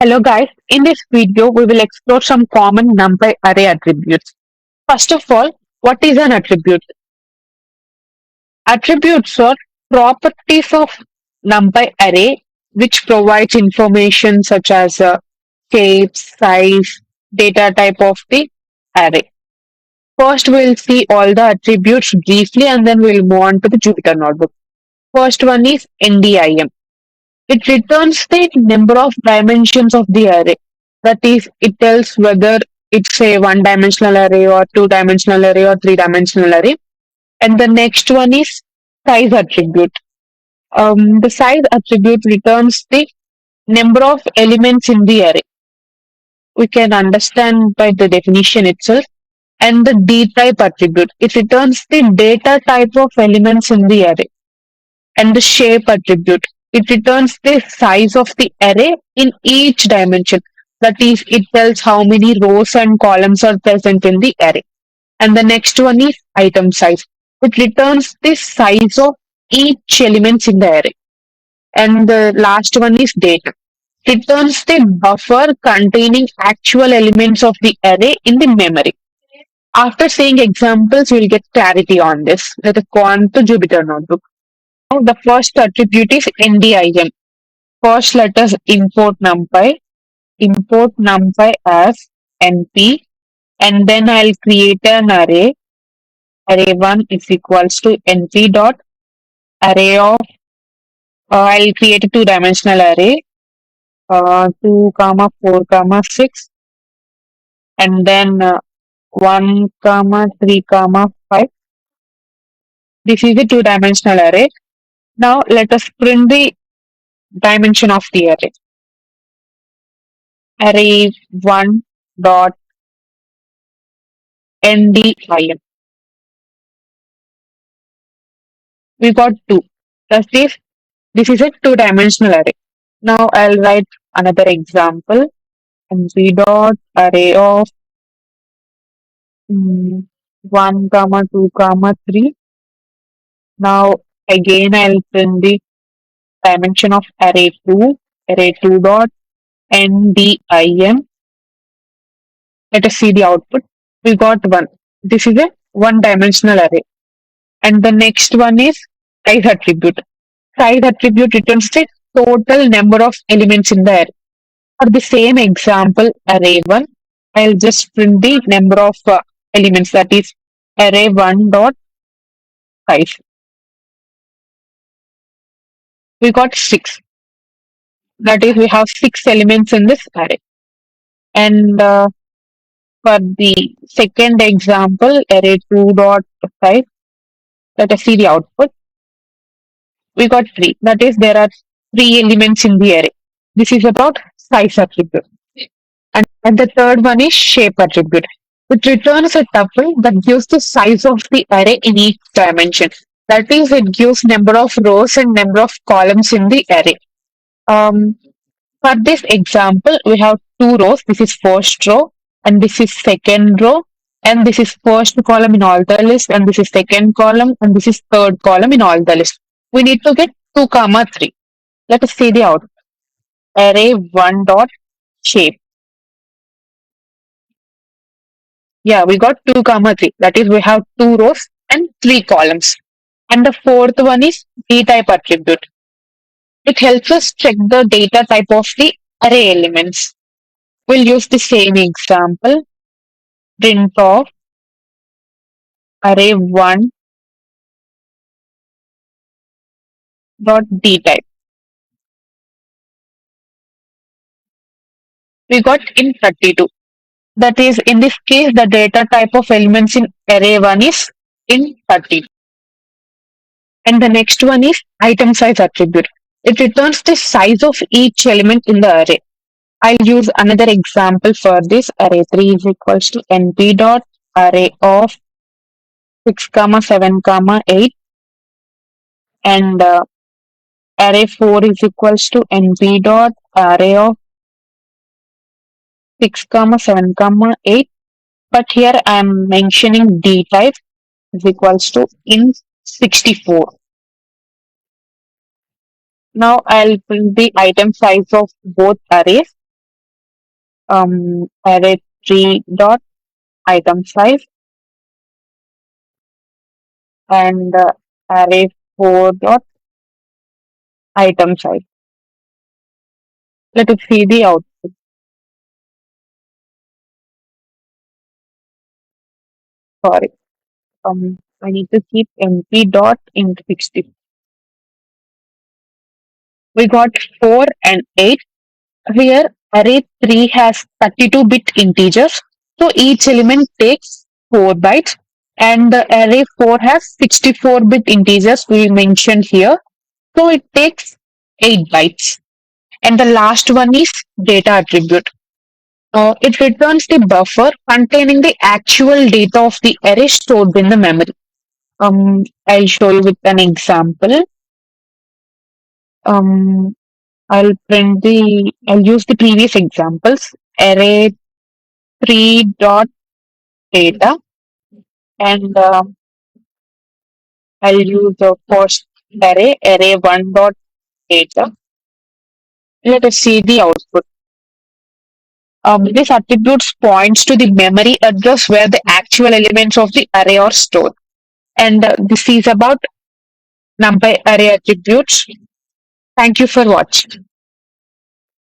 Hello guys, in this video we will explore some common NumPy array attributes. First of all, what is an attribute? Attributes are properties of NumPy array which provides information such as shape, size, data type of the array. First we'll see all the attributes briefly and then we'll move on to the Jupyter notebook. First one is NDIM. It returns the number of dimensions of the array. That is, it tells whether it's a one-dimensional array or two-dimensional array or three-dimensional array. And the next one is size attribute. The size attribute returns the number of elements in the array. We can understand by the definition itself. And the D type attribute. It returns the data type of elements in the array. And the shape attribute. It returns the size of the array in each dimension. That is, it tells how many rows and columns are present in the array. And the next one is item size. It returns the size of each element in the array. And the last one is data. It returns the buffer containing actual elements of the array in the memory. After seeing examples, you'll get clarity on this. Let us go on to Jupyter Notebook. Now, the first attribute is NDIM. First, let us import NumPy. Import NumPy as NP, and then I'll create an array. Array1 is equals to NP dot array of. I'll create a two-dimensional array. 2 comma 4 comma 6, and then 1 comma 3 comma 5. This is the two-dimensional array. Now let us print the dimension of the array. Array1 dot NDIM. We got 2. Thus this is a two-dimensional array. Now I'll write another example. NP dot array of 1 comma 2 comma 3. Now again I'll print the dimension of array2 dot NDIM. Let us see the output. We got 1. This is a one-dimensional array. And the next one is size attribute. Size attribute returns the total number of elements in the array. For the same example, array1, I'll just print the number of elements, that is array1 dot size. We got 6. That is, we have 6 elements in this array. And for the second example, array2 dot size, let us see the output. We got 3. That is, there are 3 elements in the array. This is about size attribute. And the third one is shape attribute. It returns a tuple that gives the size of the array in each dimension. That is, it gives number of rows and number of columns in the array. For this example, we have 2 rows. This is first row, and this is second row, and this is first column in all the list, and this is second column, and this is third column in all the list. We need to get 2 comma 3. Let us see the output. Array1 dot shape. Yeah, we got 2 comma 3. That is, we have 2 rows and 3 columns. And the fourth one is D type attribute. It helps us check the data type of the array elements. We'll use the same example. Print of array1 dot D type. We got in 32. That is, in this case, the data type of elements in array1 is in 32. And the next one is item size attribute. It returns the size of each element in the array. I'll use another example for this. Array3 is equals to np dot array of 6 comma 7 comma 8, and array4 is equals to np dot array of 6 comma 7 comma 8. But here I am mentioning D type is equals to in 64. Now I'll print the item size of both arrays. array 3 dot item size and array 4 dot item size. Let us see the output. Sorry. I need to keep empty dot int 60. We got 4 and 8. Here, array 3 has 32-bit integers. So each element takes 4 bytes. And the array 4 has 64-bit integers we mentioned here. So it takes 8 bytes. And the last one is data attribute. It returns the buffer containing the actual data of the array stored in the memory. I'll show you with an example. Um, I'll use the previous examples. Array 3 dot data and I'll use the first array 1 dot data. Let us see the output. This attributes points to the memory address where the actual elements of the array are stored. And this is about NumPy array attributes. Thank you for watching.